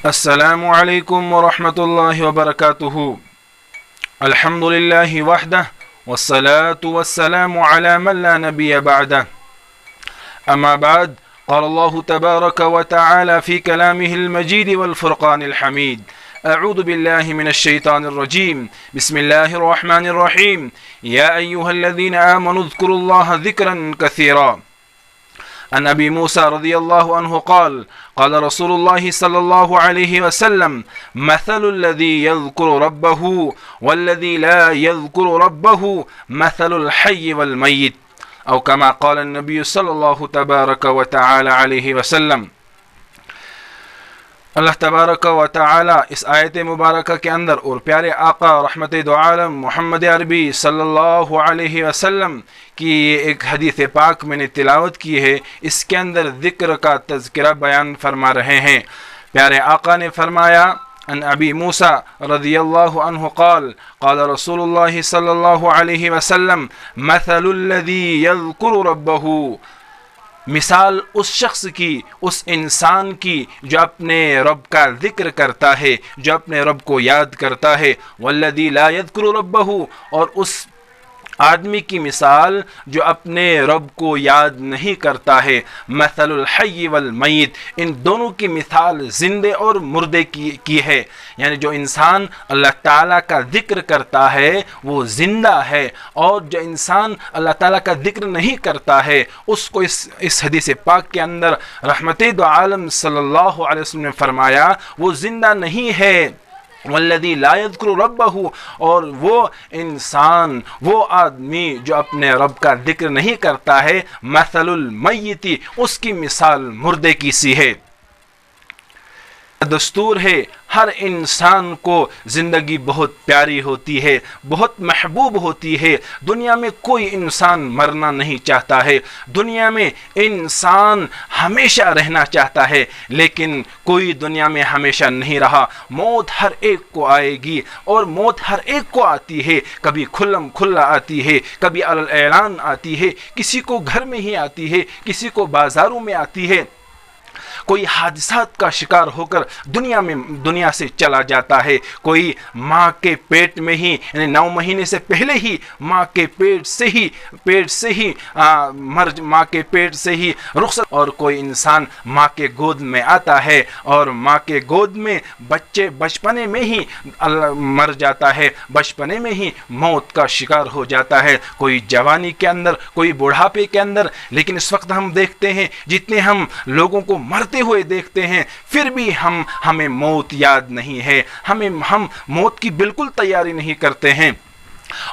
السلام علیکم ورحمۃ اللہ وبرکاتہ. الحمد للہ وحدہ والصلاة والسلام على من لا نبی بعدہ. اما بعد قال الله تبارك وتعالى في كلامه المجيد والفرقان الحميد. أعوذ بالله من الشيطان الرجيم. بسم الله الرحمن الرحيم. يا أيها الذين آمنوا اذكروا الله ذكرا كثيرا. عن أبي موسى رضي الله عنه قال قال رسول الله صلى الله عليه وسلم مثل الذي يذكر ربه والذي لا يذكر ربه مثل الحي والميت أو كما قال النبي صلى الله تبارك وتعالى عليه وسلم. اللہ تبارک و تعالی اس آیت مبارکہ کے اندر اور پیارے آقا رحمت دو عالم محمد عربی صلی اللہ علیہ وسلم کی ایک حدیث پاک میں نے تلاوت کی ہے، اس کے اندر ذکر کا تذکرہ بیان فرما رہے ہیں. پیارے آقا نے فرمایا ان ابی موسیٰ رضی اللہ عنہ قال قال رسول اللہ صلی اللہ علیہ وسلم مثل الذی یذکر ربہ، مثال اس شخص کی، اس انسان کی جو اپنے رب کا ذکر کرتا ہے، جو اپنے رب کو یاد کرتا ہے، والذی لا یذکر ربہ، اور اس آدمی کی مثال جو اپنے رب کو یاد نہیں کرتا ہے. مثل الحی والمیت، ان دونوں کی مثال زندے اور مردے کی ہے. یعنی جو انسان اللہ تعالیٰ کا ذکر کرتا ہے وہ زندہ ہے، اور جو انسان اللہ تعالیٰ کا ذکر نہیں کرتا ہے اس کو اس حدیث پاک کے اندر رحمت دو عالم صلی اللہ علیہ وسلم نے فرمایا وہ زندہ نہیں ہے. والذی لا یذکر ربہ، اور وہ انسان، وہ آدمی جو اپنے رب کا ذکر نہیں کرتا ہے، مثل المیت، اس کی مثال مردے کی سی ہے. دستور ہے ہر انسان کو زندگی بہت پیاری ہوتی ہے، بہت محبوب ہوتی ہے. دنیا میں کوئی انسان مرنا نہیں چاہتا ہے، دنیا میں انسان ہمیشہ رہنا چاہتا ہے، لیکن کوئی دنیا میں ہمیشہ نہیں رہا. موت ہر ایک کو آئے گی، اور موت ہر ایک کو آتی ہے. کبھی کھلم کھلا آتی ہے، کبھی اعلان آتی ہے، کسی کو گھر میں ہی آتی ہے، کسی کو بازاروں میں آتی ہے. کوئی حادثات کا شکار ہو کر دنیا سے چلا جاتا ہے. کوئی ماں کے پیٹ میں ہی یعنی 9 مہینے سے پہلے ہی ماں کے پیٹ سے ہی رخصت، اور کوئی انسان ماں کے گود میں آتا ہے اور ماں کے گود میں بچے بچپنے میں ہی مر جاتا ہے، بچپنے میں ہی موت کا شکار ہو جاتا ہے. کوئی جوانی کے اندر، کوئی بڑھاپے کے اندر. لیکن اس وقت ہم دیکھتے ہیں جتنے ہم لوگوں کو مرتے ہوئے دیکھتے ہیں، پھر بھی ہمیں موت یاد نہیں ہے، ہم موت کی بالکل تیاری نہیں کرتے ہیں.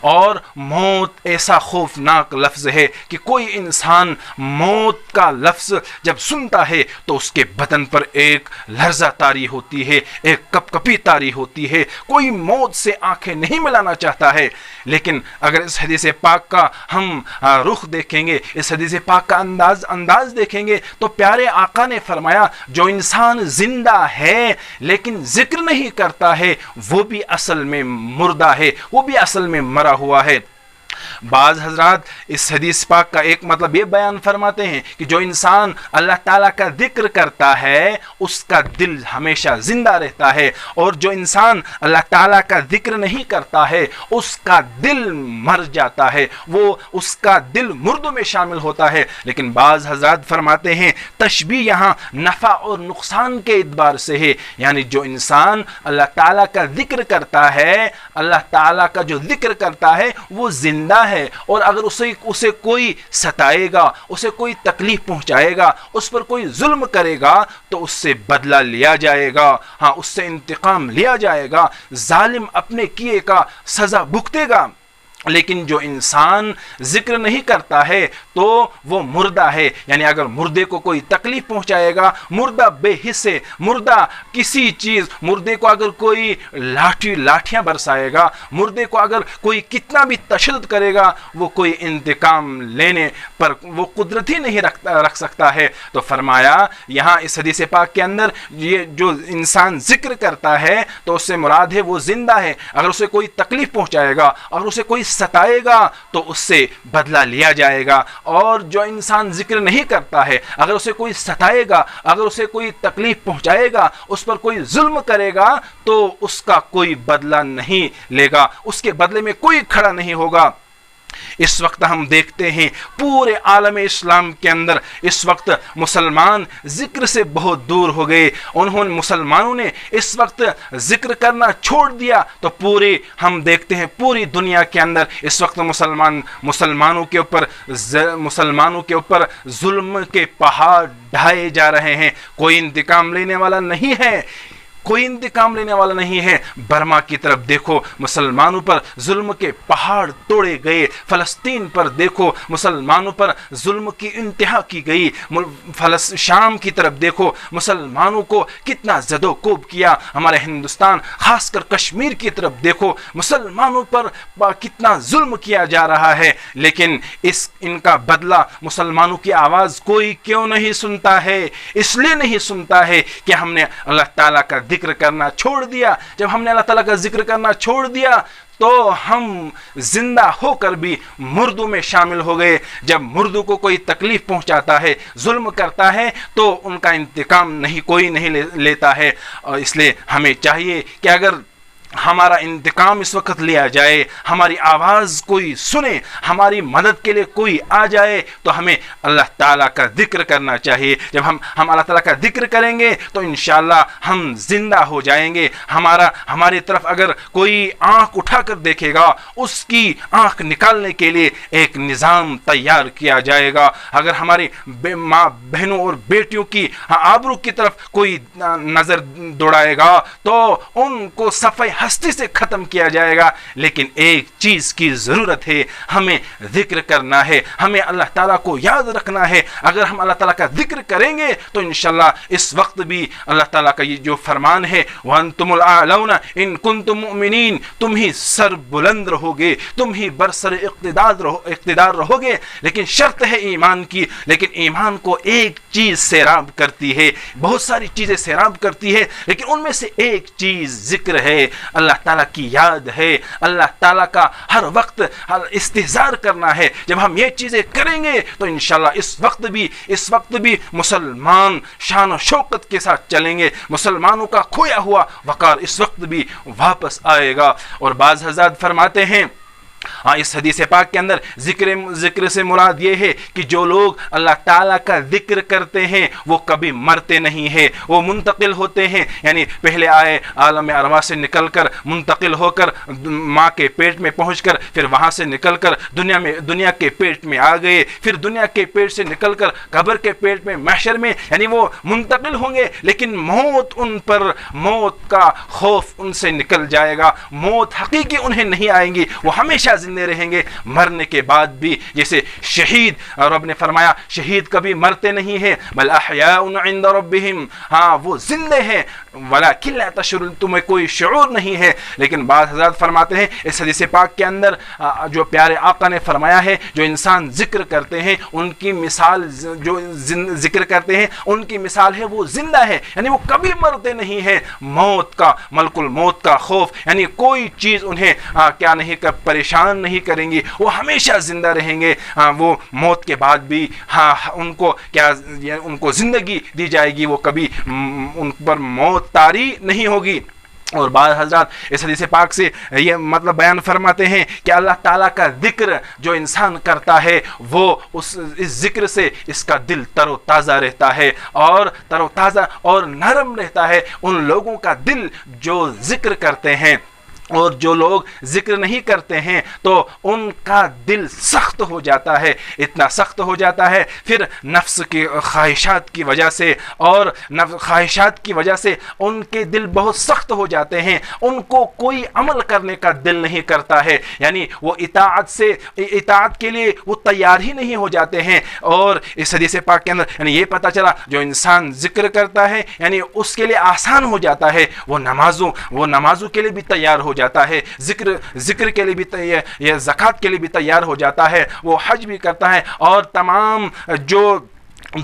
اور موت ایسا خوفناک لفظ ہے کہ کوئی انسان موت کا لفظ جب سنتا ہے تو اس کے بدن پر ایک لرزہ طاری ہوتی ہے، ایک کپکپی طاری ہوتی ہے. کوئی موت سے آنکھیں نہیں ملانا چاہتا ہے. لیکن اگر اس حدیث پاک کا ہم رخ دیکھیں گے، اس حدیث پاک کا انداز دیکھیں گے، تو پیارے آقا نے فرمایا جو انسان زندہ ہے لیکن ذکر نہیں کرتا ہے وہ بھی اصل میں مردہ ہے، وہ بھی اصل میں مرا ہوا ہے. بعض حضرات اس حدیث پاک کا ایک مطلب یہ بیان فرماتے ہیں کہ جو انسان اللہ تعالیٰ کا ذکر کرتا ہے اس کا دل ہمیشہ زندہ رہتا ہے، اور جو انسان اللہ تعالیٰ کا ذکر نہیں کرتا ہے اس کا دل مر جاتا ہے، وہ اس کا دل مردوں میں شامل ہوتا ہے. لیکن بعض حضرات فرماتے ہیں تشبیہ یہاں نفع اور نقصان کے اعتبار سے ہے. یعنی جو انسان اللہ تعالیٰ کا ذکر کرتا ہے، اللہ تعالیٰ کا جو ذکر کرتا ہے وہ زندہ ہے، اور اگر اسے کوئی ستائے گا، اسے کوئی تکلیف پہنچائے گا، اس پر کوئی ظلم کرے گا تو اس سے بدلہ لیا جائے گا، ہاں اس سے انتقام لیا جائے گا. ظالم اپنے کیے کا سزا بھگتے گا. لیکن جو انسان ذکر نہیں کرتا ہے تو وہ مردہ ہے. یعنی اگر مردے کو کوئی تکلیف پہنچائے گا، مردہ بے حصے، مردہ کسی چیز، مردے کو اگر کوئی لاٹھیاں برسائے گا، مردے کو اگر کوئی کتنا بھی تشدد کرے گا، وہ کوئی انتقام لینے پر وہ قدرت ہی نہیں رکھ سکتا ہے. تو فرمایا یہاں اس حدیث پاک کے اندر یہ جو انسان ذکر کرتا ہے تو اس سے مراد ہے وہ زندہ ہے. اگر اسے کوئی تکلیف پہنچائے گا، اگر اسے کوئی ستائے گا تو اس سے بدلہ لیا جائے گا، اور جو انسان ذکر نہیں کرتا ہے، اگر اسے کوئی ستائے گا، اگر اسے کوئی تکلیف پہنچائے گا، اس پر کوئی ظلم کرے گا تو اس کا کوئی بدلہ نہیں لے گا، اس کے بدلے میں کوئی کھڑا نہیں ہوگا۔ اس وقت ہم دیکھتے ہیں پورے عالم اسلام کے اندر اس وقت مسلمان ذکر سے بہت دور ہو گئے، مسلمانوں نے اس وقت ذکر کرنا چھوڑ دیا، تو ہم دیکھتے ہیں پوری دنیا کے اندر اس وقت مسلمانوں کے اوپر ظلم کے پہاڑ ڈھائے جا رہے ہیں، کوئی انتقام لینے والا نہیں ہے، کوئی انتقام لینے والا نہیں ہے۔ برما کی طرف دیکھو، مسلمانوں پر ظلم کے پہاڑ توڑے گئے، فلسطین پر دیکھو، مسلمانوں پر ظلم کی انتہا کی گئی، شام کی طرف دیکھو، مسلمانوں کو کتنا زد و کوب کیا، ہمارے ہندوستان خاص کر کشمیر کی طرف دیکھو، مسلمانوں پر کتنا ظلم کیا جا رہا ہے، لیکن ان کا بدلہ مسلمانوں کی آواز کوئی کیوں نہیں سنتا ہے؟ اس لیے نہیں سنتا ہے کہ ہم نے اللہ تعالیٰ کا ذکر کرنا چھوڑ دیا۔ جب ہم نے اللہ تعالیٰ کا ذکر کرنا چھوڑ دیا تو ہم زندہ ہو کر بھی مردوں میں شامل ہو گئے۔ جب مردوں کو کوئی تکلیف پہنچاتا ہے، ظلم کرتا ہے، تو ان کا انتقام کوئی نہیں لیتا ہے، اور اس لیے ہمیں چاہیے کہ اگر ہمارا انتقام اس وقت لیا جائے، ہماری آواز کوئی سنے، ہماری مدد کے لیے کوئی آ جائے، تو ہمیں اللہ تعالیٰ کا ذکر کرنا چاہیے۔ جب ہم اللہ تعالیٰ کا ذکر کریں گے تو انشاءاللہ ہم زندہ ہو جائیں گے۔ ہماری طرف اگر کوئی آنکھ اٹھا کر دیکھے گا، اس کی آنکھ نکالنے کے لیے ایک نظام تیار کیا جائے گا۔ اگر ہماری ماں بہنوں اور بیٹیوں کی آبرو کی طرف کوئی نظر دوڑائے گا تو ان کو صفحہ ہستی سے ختم کیا جائے گا۔ لیکن ایک چیز کی ضرورت ہے، ہمیں ذکر کرنا ہے، ہمیں اللہ تعالیٰ کو یاد رکھنا ہے۔ اگر ہم اللہ تعالیٰ کا ذکر کریں گے تو انشاءاللہ اس وقت بھی اللہ تعالیٰ کا یہ جو فرمان ہے وَأَنْتُمُ الْأَعْلَوْنَ إِن كُنتُم مُؤْمِنِينَ، تم ہی سر بلند رہو گے، تم ہی برسر اقتدار رہو گے، لیکن شرط ہے ایمان کی۔ لیکن ایمان کو ایک چیز سیراب کرتی ہے، بہت ساری چیزیں سیراب کرتی ہے، لیکن ان میں سے ایک چیز ذکر ہے، اللہ تعالیٰ کی یاد ہے، اللہ تعالیٰ کا ہر وقت استحضار کرنا ہے۔ جب ہم یہ چیزیں کریں گے تو انشاءاللہ اس وقت بھی مسلمان شان و شوکت کے ساتھ چلیں گے، مسلمانوں کا کھویا ہوا وقار اس وقت بھی واپس آئے گا۔ اور بعض حضرات فرماتے ہیں، اس حدیث پاک کے اندر ذکر سے مراد یہ ہے کہ جو لوگ اللہ تعالیٰ کا ذکر کرتے ہیں وہ کبھی مرتے نہیں ہیں، وہ منتقل ہوتے ہیں، یعنی پہلے آئے عالم ارواح سے نکل کر منتقل ہو کر ماں کے پیٹ میں پہنچ کر، پھر وہاں سے نکل کر دنیا کے پیٹ میں آ گئے، پھر دنیا کے پیٹ سے نکل کر قبر کے پیٹ میں، محشر میں، یعنی وہ منتقل ہوں گے، لیکن موت کا خوف ان سے نکل جائے گا، موت حقیقی انہیں نہیں آئیں گی، وہ ہمیشہ زندے رہیں گے مرنے کے بعد بھی۔ جیسے شہید، رب نے فرمایا شہید کبھی مرتے نہیں ہیں، بل احیاء عند ربہم، ہاں وہ زندے ہیں، ولکن لا تشعرون، تمہیں کوئی شعور نہیں ہے۔ لیکن بعض حضرات فرماتے ہیں اس حدیث پاک کے اندر جو پیارے آقا نے فرمایا ہے، جو انسان ذکر کرتے ہیں ان کی مثال، جو ذکر کرتے ہیں ان کی مثال ہے وہ زندہ ہے، یعنی وہ کبھی مرتے نہیں ہیں۔ موت کا، ملک الموت کا خوف، یعنی کوئی چیز انہیں کیا نہیں کر پریشان نہیں کریں گی، وہ ہمیشہ زندہ رہیں گے۔ وہ موت کے بعد بھی ان کو زندگی دی جائے گی، وہ کبھی ان پر موت طاری نہیں ہوگی۔ اور بعض حضرات اس حدیث پاک سے یہ مطلب بیان فرماتے ہیں کہ اللہ تعالیٰ کا ذکر جو انسان کرتا ہے وہ اس ذکر سے اس کا دل تر و تازہ رہتا ہے، اور تر و تازہ اور نرم رہتا ہے ان لوگوں کا دل جو ذکر کرتے ہیں۔ اور جو لوگ ذکر نہیں کرتے ہیں تو ان کا دل سخت ہو جاتا ہے، اتنا سخت ہو جاتا ہے، پھر نفس کی خواہشات کی وجہ سے ان کے دل بہت سخت ہو جاتے ہیں، ان کو کوئی عمل کرنے کا دل نہیں کرتا ہے، یعنی وہ اطاعت کے لیے وہ تیار ہی نہیں ہو جاتے ہیں۔ اور اس حدیث پاک کے اندر یعنی یہ پتہ چلا جو انسان ذکر کرتا ہے یعنی اس کے لیے آسان ہو جاتا ہے، وہ نمازوں کے لیے بھی تیار ہو جاتا ہے، ذکر کے لیے بھی زکوٰۃ کے لیے بھی تیار ہو جاتا ہے، وہ حج بھی کرتا ہے، اور تمام جو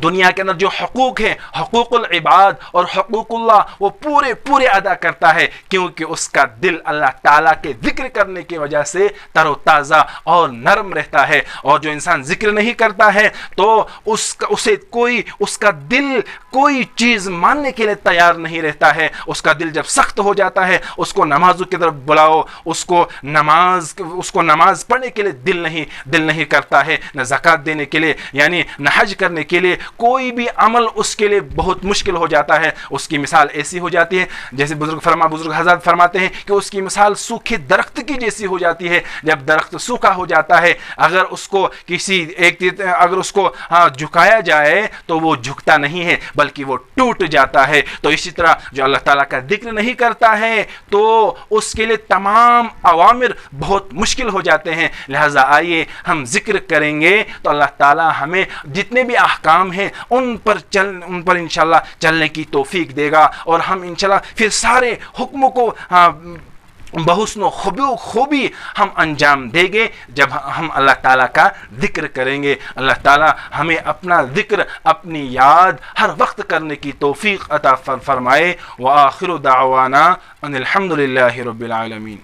دنیا کے اندر جو حقوق ہیں، حقوق العباد اور حقوق اللہ، وہ پورے ادا کرتا ہے، کیونکہ اس کا دل اللہ تعالیٰ کے ذکر کرنے کی وجہ سے تر و تازہ اور نرم رہتا ہے۔ اور جو انسان ذکر نہیں کرتا ہے تو اس کا دل کوئی چیز ماننے کے لیے تیار نہیں رہتا ہے۔ اس کا دل جب سخت ہو جاتا ہے، اس کو نمازوں کی طرف بلاؤ، اس کو نماز پڑھنے کے لیے دل نہیں کرتا ہے، نہ زکوٰۃ دینے کے لیے، یعنی نہ حج کرنے کے لیے، کوئی بھی عمل اس کے لیے بہت مشکل ہو جاتا ہے۔ اس کی مثال ایسی ہو جاتی ہے جیسے بزرگ حضرات فرماتے ہیں کہ اس کی مثال سوکھے درخت کی جیسی ہو جاتی ہے۔ جب درخت سوکھا ہو جاتا ہے، اگر اس کو جھکایا جائے تو وہ جھکتا نہیں ہے بلکہ وہ ٹوٹ جاتا ہے۔ تو اسی طرح جو اللہ تعالیٰ کا ذکر نہیں کرتا ہے تو اس کے لیے تمام اوامر بہت مشکل ہو جاتے ہیں۔ لہٰذا آئیے ہم ذکر کریں گے تو اللہ تعالیٰ ہمیں جتنے بھی احکام ہیں ان پر انشاءاللہ چلنے کی توفیق دے گا، اور ہم انشاءاللہ پھر سارے حکموں کو بحسن و خوبی ہم انجام دیں گے جب ہم اللہ تعالیٰ کا ذکر کریں گے۔ اللہ تعالیٰ ہمیں اپنا ذکر، اپنی یاد ہر وقت کرنے کی توفیق عطا فرمائے۔ وآخر دعوانا ان الحمد للہ رب العالمین۔